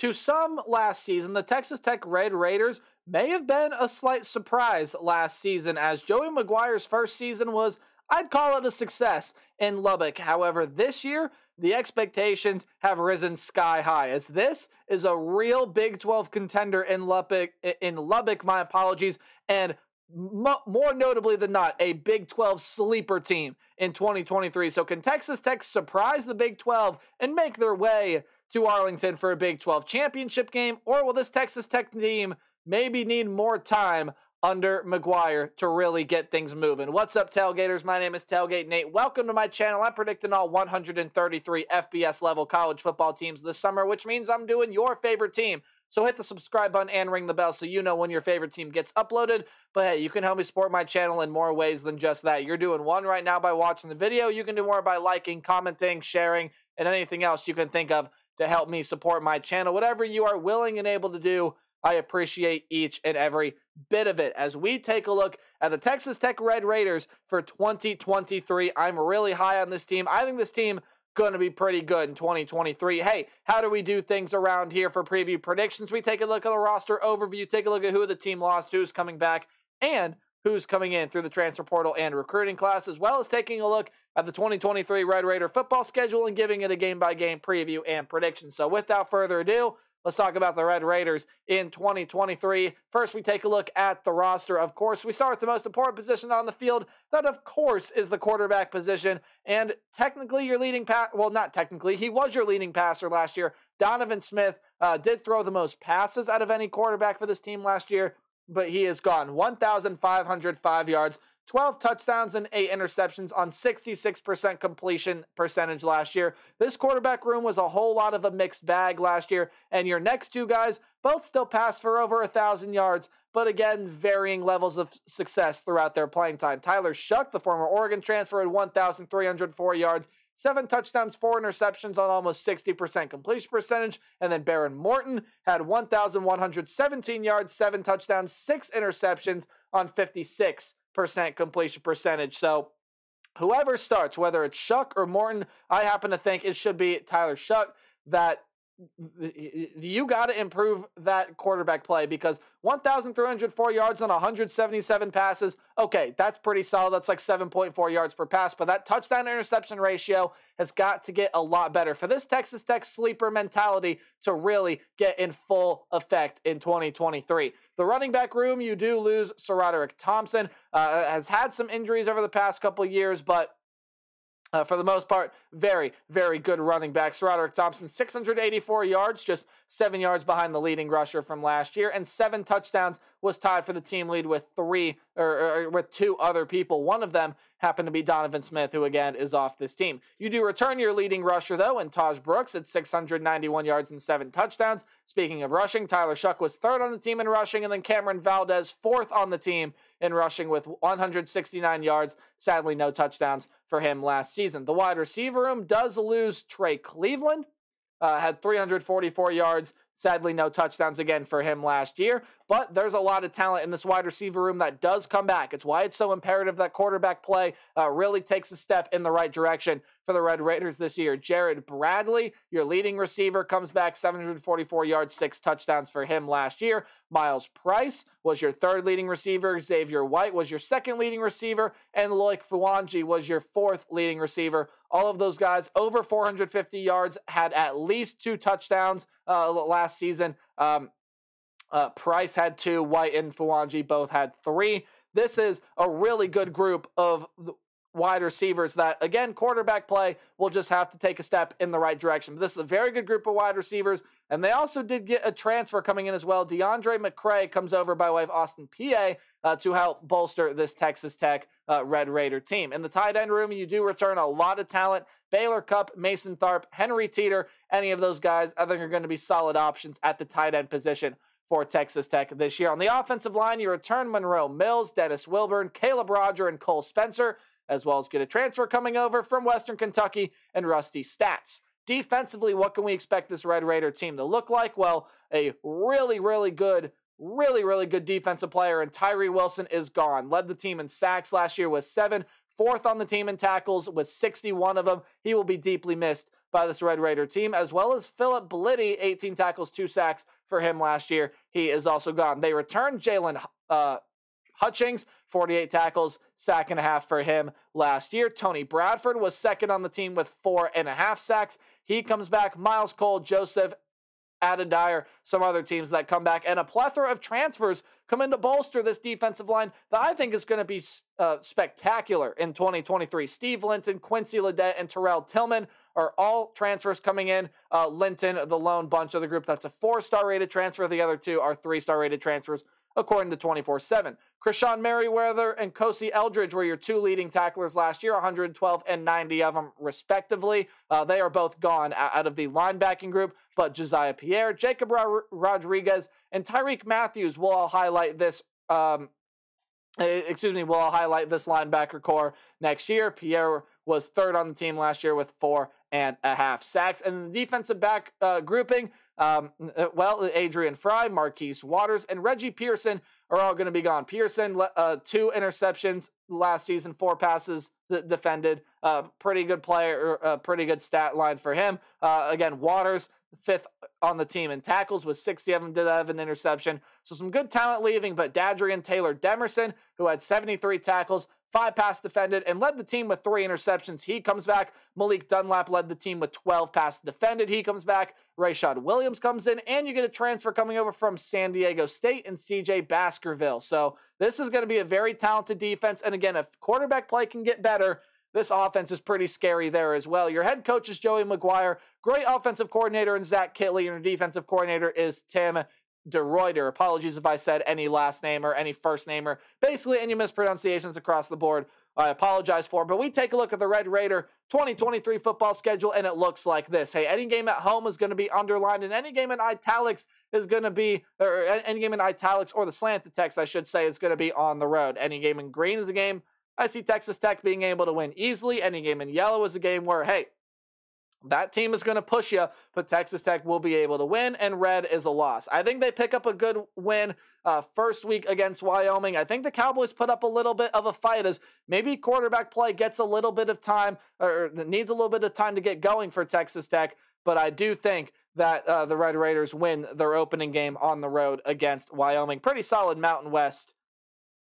To some last season, the Texas Tech Red Raiders may have been a slight surprise last season, as Joey McGuire's first season was, I'd call it a success in Lubbock. However, this year, the expectations have risen sky high, as this is a real Big 12 contender in Lubbock, my apologies, and more notably than not, a Big 12 sleeper team in 2023. So can Texas Tech surprise the Big 12 and make their way to Arlington for a Big 12 championship game, or will this Texas Tech team maybe need more time under McGuire to really get things moving? What's up, Tailgaters? My name is Tailgate Nate. Welcome to my channel. I'm predicting all 133 FBS level college football teams this summer, which means I'm doing your favorite team. So hit the subscribe button and ring the bell so you know when your favorite team gets uploaded. But hey, you can help me support my channel in more ways than just that. You're doing one right now by watching the video. You can do more by liking, commenting, sharing, and anything else you can think of to help me support my channel. Whatever you are willing and able to do, I appreciate each and every bit of it. As we take a look at the Texas Tech Red Raiders for 2023, I'm really high on this team. I think this team going to be pretty good in 2023. Hey, how do we do things around here for preview predictions? We take a look at the roster overview, take a look at who the team lost, who's coming back, and who's coming in through the transfer portal and recruiting class, as well as taking a look at the 2023 Red Raider football schedule and giving it a game-by-game preview and prediction. So without further ado, let's talk about the Red Raiders in 2023. First, we take a look at the roster. Of course, we start with the most important position on the field. That, of course, is the quarterback position. And technically, your leading well, not technically, he was your leading passer last year. Donovan Smith did throw the most passes out of any quarterback for this team last year, but he is gone. 1,505 yards, 12 touchdowns and 8 interceptions on 66% completion percentage last year. This quarterback room was a whole lot of a mixed bag last year, and your next two guys both still passed for over 1,000 yards, but again, varying levels of success throughout their playing time. Tyler Shuck, the former Oregon transfer, had 1,304 yards, 7 touchdowns, 4 interceptions on almost 60% completion percentage. And then Baron Morton had 1,117 yards, 7 touchdowns, 6 interceptions on 56% completion percentage. So whoever starts, whether it's Shuck or Morton, I happen to think it should be Tyler Shuck. That you got to improve that quarterback play, because 1,304 yards on 177 passes, okay, that's pretty solid. That's like 7.4 yards per pass, but that touchdown interception ratio has got to get a lot better for this Texas Tech sleeper mentality to really get in full effect in 2023. The running back room, you do lose Sir Roderick Thompson, has had some injuries over the past couple of years, but for the most part, very, very good running back. Sir Roderick Thompson, 684 yards, just 7 yards behind the leading rusher from last year, and 7 touchdowns, was tied for the team lead with with 2 other people. One of them happened to be Donovan Smith, who again is off this team. You do return your leading rusher though, and Taj Brooks at 691 yards and 7 touchdowns. Speaking of rushing, Tyler Shuck was 3rd on the team in rushing, and then Cameron Valdez 4th on the team in rushing with 169 yards. Sadly, no touchdowns for him last season. The wide receiver room does lose Trey Cleveland, had 344 yards. Sadly, no touchdowns again for him last year, but there's a lot of talent in this wide receiver room that does come back. It's why it's so imperative that quarterback play really takes a step in the right direction for the Red Raiders this year. Jared Bradley, your leading receiver, comes back, 744 yards, 6 touchdowns for him last year. Miles Price was your 3rd leading receiver. Xavier White was your 2nd leading receiver, and Loic Fuanji was your 4th leading receiver. All of those guys over 450 yards, had at least 2 touchdowns last season. Price had 2, White and Fuanji both had 3. This is a really good group of wide receivers that, again, quarterback play will just have to take a step in the right direction. But this is a very good group of wide receivers, and they also did get a transfer coming in as well. DeAndre McCray comes over by way of Austin Peay to help bolster this Texas Tech Red Raider team. In the tight end room, you do return a lot of talent. Baylor Cupp, Mason Tharp, Henry Teeter, any of those guys I think are going to be solid options at the tight end position for Texas Tech this year. On the offensive line, you return Monroe Mills, Dennis Wilburn, Caleb Roger, and Cole Spencer, as well as get a transfer coming over from Western Kentucky and Rusty Stats. Defensively, what can we expect this Red Raider team to look like? Well, a really good defensive player, and Tyree Wilson is gone. Led the team in sacks last year with 7, 4th on the team in tackles with 61 of them. He will be deeply missed by this Red Raider team, as well as Philip Bliddy, 18 tackles, 2 sacks for him last year. He is also gone. They returned Jalen Hutchings, 48 tackles, sack and a half for him last year. Tony Bradford was second on the team with 4.5 sacks. He comes back. Miles Cole, Joseph Adedire, some other teams that come back, and a plethora of transfers come in to bolster this defensive line that I think is going to be spectacular in 2023. Steve Linton, Quincy Ledet, and Terrell Tillman are all transfers coming in. Linton, the lone bunch of the group, that's a 4-star rated transfer. The other 2 are 3-star rated transfers, according to 24/7. Krishawn Merriweather and Kosi Eldridge were your 2 leading tacklers last year, 112 and 90 of them, respectively. They are both gone out of the linebacking group, but Josiah Pierre, Jacob Rodriguez, and Tyreek Matthews will all highlight this will all highlight this linebacker core next year. Pierre was 3rd on the team last year with 4.5 sacks. And the defensive back grouping, Adrian Fry, Marquise Waters, and Reggie Pearson are all going to be gone. Pearson, 2 interceptions last season, 4 passes defended. Pretty good player, pretty good stat line for him. Again, Waters, 5th on the team in tackles with 60 of them, did have an interception. So some good talent leaving, but Dadrian Taylor Demerson, who had 73 tackles, 5 pass defended, and led the team with 3 interceptions. He comes back. Malik Dunlap led the team with 12 pass defended. He comes back. Rayshad Williams comes in, and you get a transfer coming over from San Diego State and CJ Baskerville. So this is going to be a very talented defense. And again, if quarterback play can get better, this offense is pretty scary there as well. Your head coach is Joey McGuire. Great offensive coordinator in Zach Kitley, and your defensive coordinator is Tim DeRuyter. Apologies if I said any last name or any first name or basically any mispronunciations across the board. I apologize for. But we take a look at the Red Raider 2023 football schedule, and it looks like this. Hey, any game at home is going to be underlined, and any game in italics is going to be, or any game in italics or the slanted text, I should say, is going to be on the road. Any game in green is a game I see Texas Tech being able to win easily. Any game in yellow is a game where, hey, that team is going to push you, but Texas Tech will be able to win, and red is a loss. I think they pick up a good win first week against Wyoming. I think the Cowboys put up a little bit of a fight as maybe quarterback play gets a little bit of time, or needs a little bit of time to get going for Texas Tech, but I do think that the Red Raiders win their opening game on the road against Wyoming. Pretty solid Mountain West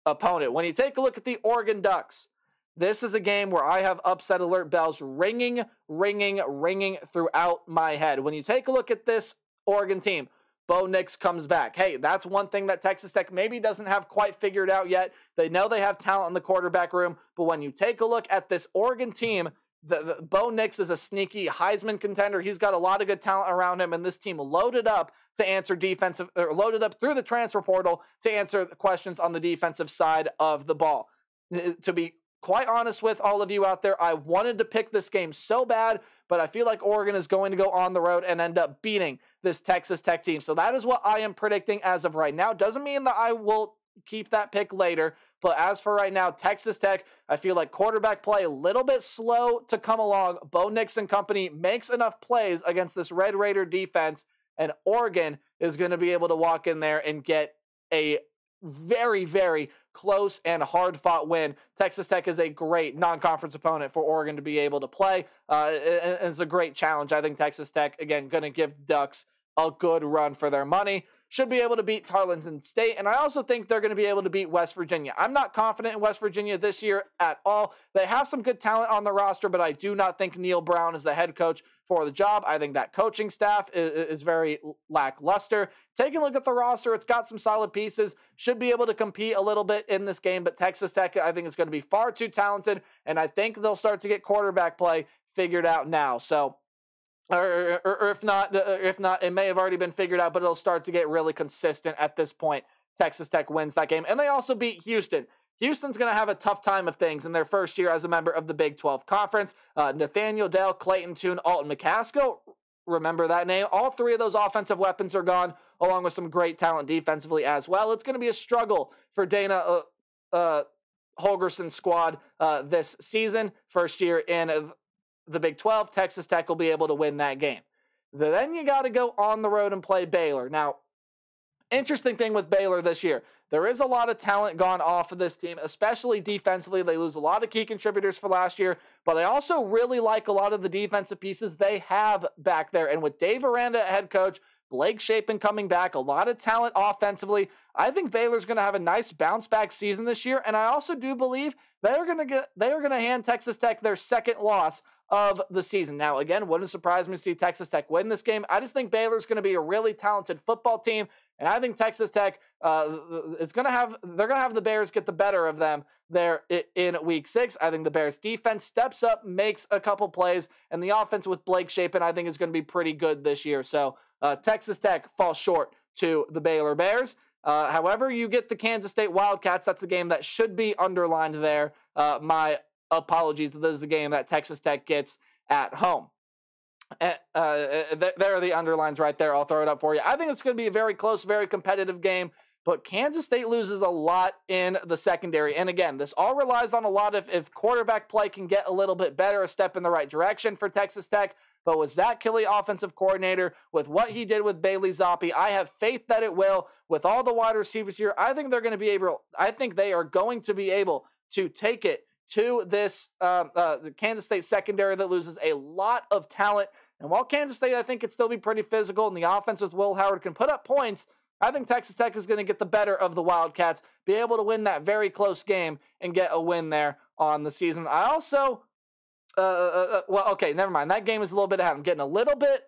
opponent. When you take a look at the Oregon Ducks, this is a game where I have upset alert bells ringing throughout my head. When you take a look at this Oregon team, Bo Nix comes back. Hey, that's one thing that Texas Tech maybe doesn't have quite figured out yet. They know they have talent in the quarterback room, but when you take a look at this Oregon team, the Bo Nix is a sneaky Heisman contender. He's got a lot of good talent around him, and this team loaded up to answer loaded up through the transfer portal to answer the questions on the defensive side of the ball. To be quite honest with all of you out there, I wanted to pick this game so bad, but I feel like Oregon is going to go on the road and end up beating this Texas Tech team. So that is what I am predicting as of right now. Doesn't mean that I will keep that pick later, but as for right now, Texas Tech, I feel like quarterback play a little bit slow to come along. Bo Nix and company makes enough plays against this Red Raider defense, and Oregon is going to be able to walk in there and get a very close and hard-fought win. Texas Tech is a great non-conference opponent for Oregon to be able to play. It's a great challenge. I think Texas Tech, again, going to give Ducks a good run for their money. Should be able to beat Tarleton State, and I also think they're going to be able to beat West Virginia. I'm not confident in West Virginia this year at all. They have some good talent on the roster, but I do not think Neil Brown is the head coach for the job. I think that coaching staff is very lackluster. Taking a look at the roster, it's got some solid pieces. Should be able to compete a little bit in this game, but Texas Tech, I think, is going to be far too talented, and I think they'll start to get quarterback play figured out now. So, or if not, it may have already been figured out, but it'll start to get really consistent at this point. Texas Tech wins that game, and they also beat Houston. Houston's going to have a tough time of things in their first year as a member of the Big 12 Conference. Nathaniel Dell, Clayton Tune, Alton McCaskill, remember that name. All 3 of those offensive weapons are gone, along with some great talent defensively as well. It's going to be a struggle for Dana Holgerson's squad this season. First year in the Big 12, Texas Tech will be able to win that game. Then you got to go on the road and play Baylor. Now, interesting thing with Baylor this year, There is a lot of talent gone off of this team, especially defensively. They lose a lot of key contributors for last year, but I also really like a lot of the defensive pieces they have back there. And with Dave Aranda at head coach, Blake Shapen coming back, a lot of talent offensively, I think Baylor's going to have a nice bounce-back season this year, and I also do believe they are going to hand Texas Tech their second loss of the season. Now, again, wouldn't surprise me to see Texas Tech win this game. I just think Baylor's going to be a really talented football team, and I think Texas Tech they're going to have the Bears get the better of them there in Week 6. I think the Bears defense steps up, makes a couple plays, and the offense with Blake Shapen I think is going to be pretty good this year. So Texas Tech falls short to the Baylor Bears. However, you get the Kansas State Wildcats. That's the game that should be underlined there. My apologies. This is the game that Texas Tech gets at home. There are the underlines right there. I'll throw it up for you. I think it's going to be a very close, very competitive game, but Kansas State loses a lot in the secondary. And again, this all relies on a lot of if quarterback play can get a little bit better, a step in the right direction for Texas Tech. But with Zach Kelly, offensive coordinator, with what he did with Bailey Zappi, I have faith that it will. With all the wide receivers here, I think they are going to be able to take it to this the Kansas State secondary that loses a lot of talent. And while Kansas State, I think, could still be pretty physical, and the offense with Will Howard can put up points, I think Texas Tech is going to get the better of the Wildcats, be able to win that very close game, and get a win there on the season. I also... well, okay, never mind. That game is a little bit ahead. I'm getting a little bit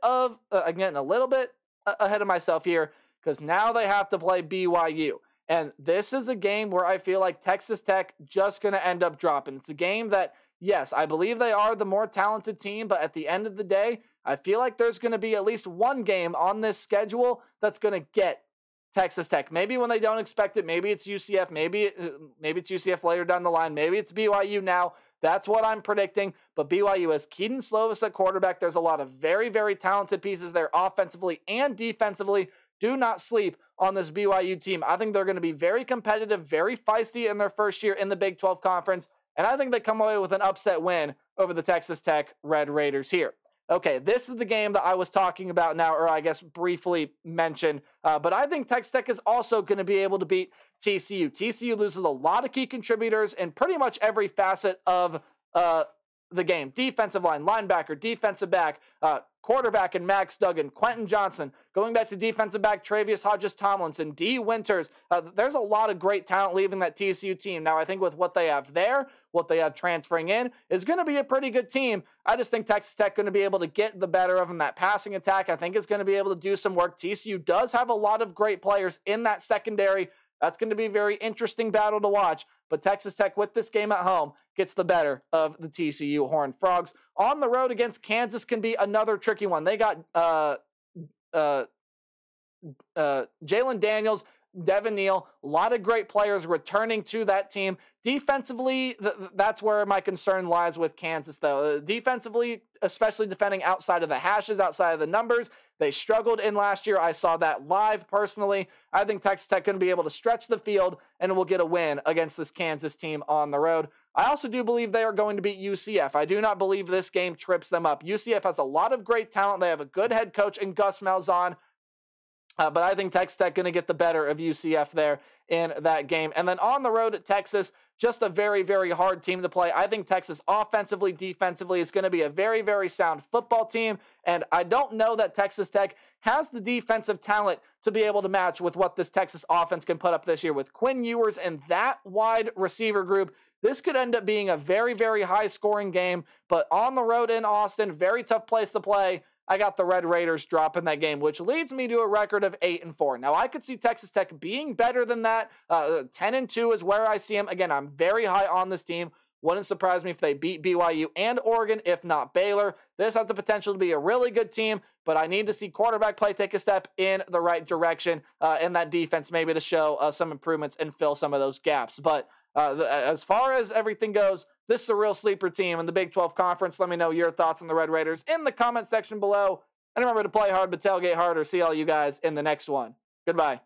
ahead of myself here because now they have to play BYU. And this is a game where I feel like Texas Tech just going to end up dropping. It's a game that, yes, I believe they are the more talented team, but at the end of the day, I feel like there's going to be at least one game on this schedule that's going to get Texas Tech. Maybe when they don't expect it, maybe it's UCF, maybe it's UCF later down the line, maybe it's BYU now. That's what I'm predicting. But BYU has Keaton Slovis at quarterback. There's a lot of very, very talented pieces there offensively and defensively. Do not sleep on this BYU team. I think they're going to be very competitive, very feisty in their first year in the Big 12 Conference. And I think they come away with an upset win over the Texas Tech Red Raiders here. Okay, this is the game that I was talking about now, or I guess briefly mentioned. But I think Texas Tech is also going to be able to beat TCU. TCU loses a lot of key contributors in pretty much every facet of the game. Defensive line, linebacker, defensive back, quarterback and Max Duggan, Quentin Johnson, going back to defensive back, Travius Hodges-Tomlinson, D. Winters. There's a lot of great talent leaving that TCU team. Now, I think with what they have there, what they have transferring in, is going to be a pretty good team. I just think Texas Tech going to be able to get the better of them. That passing attack, I think, is going to be able to do some work. TCU does have a lot of great players in that secondary. That's going to be a very interesting battle to watch. But Texas Tech, with this game at home, gets the better of the TCU Horned Frogs. On the road against Kansas can be another tricky one. They got Jalen Daniels, Devin Neal, a lot of great players returning to that team. Defensively, that's where my concern lies with Kansas, though. Defensively, especially defending outside of the hashes, outside of the numbers, they struggled in last year. I saw that live personally. I think Texas Tech going to be able to stretch the field and will get a win against this Kansas team on the road. I also do believe they are going to beat UCF. I do not believe this game trips them up. UCF has a lot of great talent. They have a good head coach in Gus Malzahn. But I think Texas Tech going to get the better of UCF there in that game. And then on the road at Texas, just a very, very hard team to play. I think Texas offensively, defensively is going to be a very, very sound football team. And I don't know that Texas Tech has the defensive talent to be able to match with what this Texas offense can put up this year. With Quinn Ewers and that wide receiver group, this could end up being a very, very high-scoring game. But on the road in Austin, very tough place to play. I got the Red Raiders dropping that game, which leads me to a record of 8-4. Now, I could see Texas Tech being better than that. 10-2 is where I see them. Again, I'm very high on this team. Wouldn't surprise me if they beat BYU and Oregon, if not Baylor. This has the potential to be a really good team, but I need to see quarterback play take a step in the right direction, and that defense maybe to show some improvements and fill some of those gaps. But as far as everything goes, this is a real sleeper team in the Big 12 Conference. Let me know your thoughts on the Red Raiders in the comment section below. And remember to play hard, but tailgate harder. See all you guys in the next one. Goodbye.